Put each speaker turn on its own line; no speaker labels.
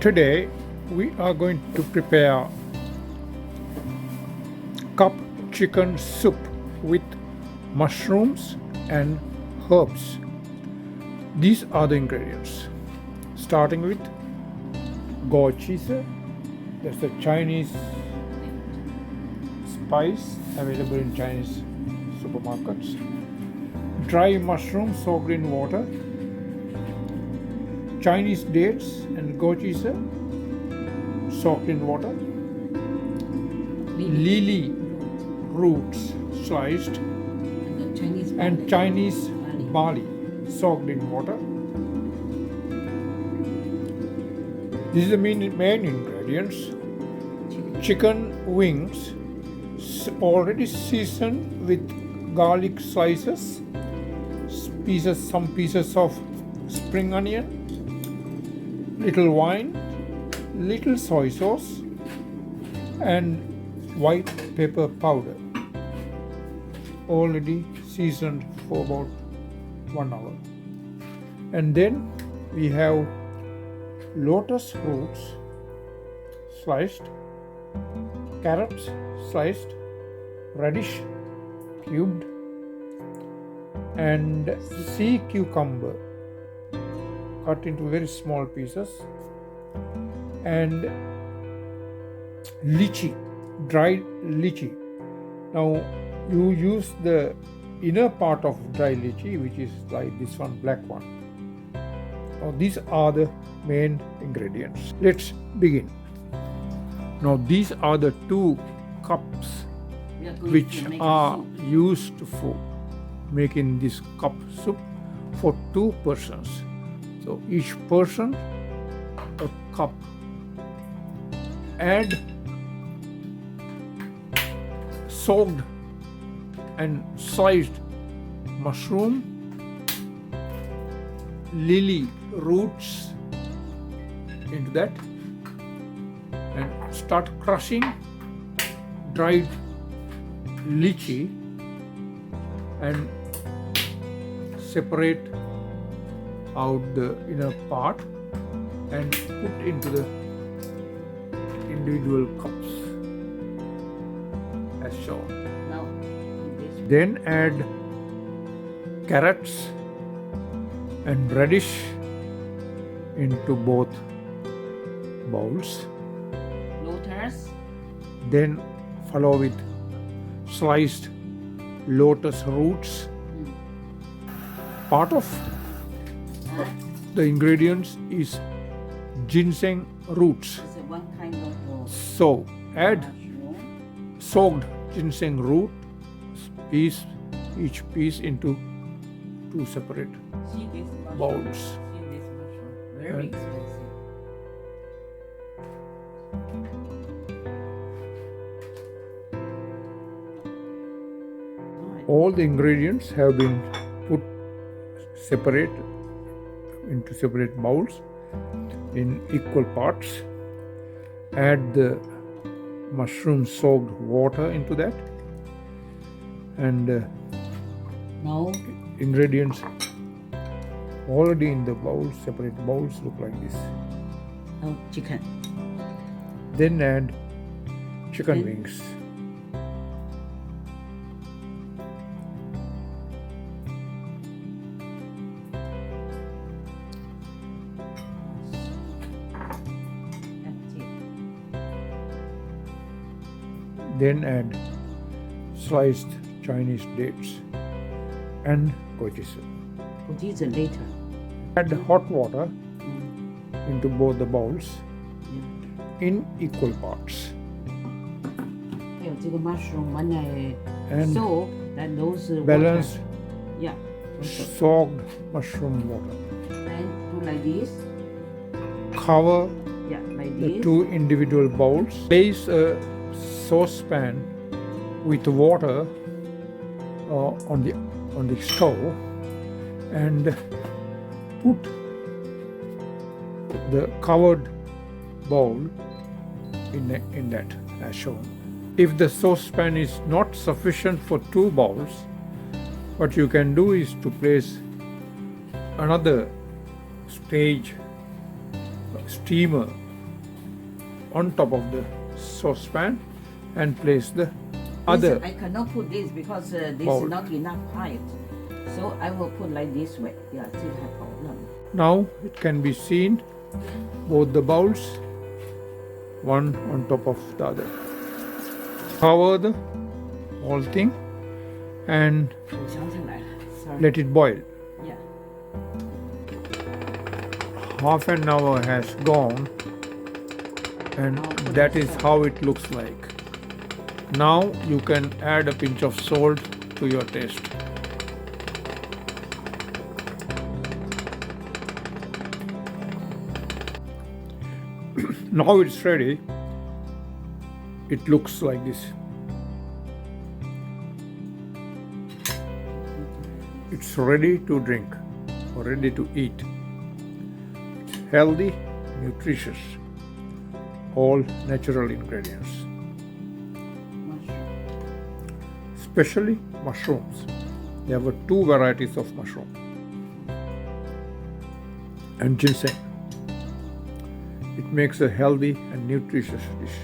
Today we are going to prepare cup chicken soup with mushrooms and herbs. These are the ingredients. Starting with goat cheese, that's a Chinese spice available in Chinese supermarkets. Dry mushrooms soaked in water. Chinese dates and goat cheese soaked in water. Lily roots sliced. And Chinese barley soaked in water. This is the main ingredients. Chicken wings already seasoned with garlic slices, some pieces of spring onion, little wine, little soy sauce, and white pepper powder, already seasoned for about 1 hour. And then we have lotus roots sliced, carrots sliced, radish cubed, and sea cucumber cut into very small pieces, and lychee, dried lychee. Now you use the inner part of dry lychee, which is like this one, black one. Now these are the main ingredients. Let's begin. Now these are the 2 cups which are used for making this cup soup for 2 persons. So each person a cup. Add soaked and sliced mushroom, lily roots into that, and start crushing dried lychee and separate out the inner part and put into the individual cups as shown. Then add carrots and radish into both bowls.
Lotus.
Then follow with sliced lotus roots. Part of the ingredients is ginseng roots.
It's one kind of
So add
mushroom.
soaked ginseng root piece, each piece into 2 separate
See this mushroom.
bowls.
See this mushroom. Very
And-
expensive.
All the ingredients have been put separate into separate bowls in equal parts. Add the mushroom soaked water into that, and
Now
ingredients already in the bowls, separate bowls, look like this.
chicken.
Then add chicken
Then-
wings.
That's it.
Then add sliced Chinese dates and goat cheese.
Put this later.
Add hot water into both the bowls in equal parts.
还有这个 mushroom when I
And
soak, that those
balance
water. Yeah.
soaked mushroom water.
Then do like this.
Cover
Yeah, like
the
this.
2 individual bowls. Place a saucepan with water on the stove, and put the covered bowl in that as shown. If the saucepan is not sufficient for 2 bowls, what you can do is to place another stage steamer on top of the saucepan and place the other.
I cannot put this because this
bowl.
is not enough height. So I will put like this way. Yeah, 这个还保冷。
Now it can be seen both the bowls, one on top of the other. Cover the whole thing and
我想起来了，sorry。
let it boil.
Yeah.
Half an hour has gone and that is how it looks like. Now you can add a pinch of salt to your taste. Now it's ready. It looks like this. It's ready to drink or ready to eat. It's healthy, nutritious, all natural ingredients. Especially mushrooms. There were two varieties of mushroom and ginseng. It makes a healthy and nutritious dish.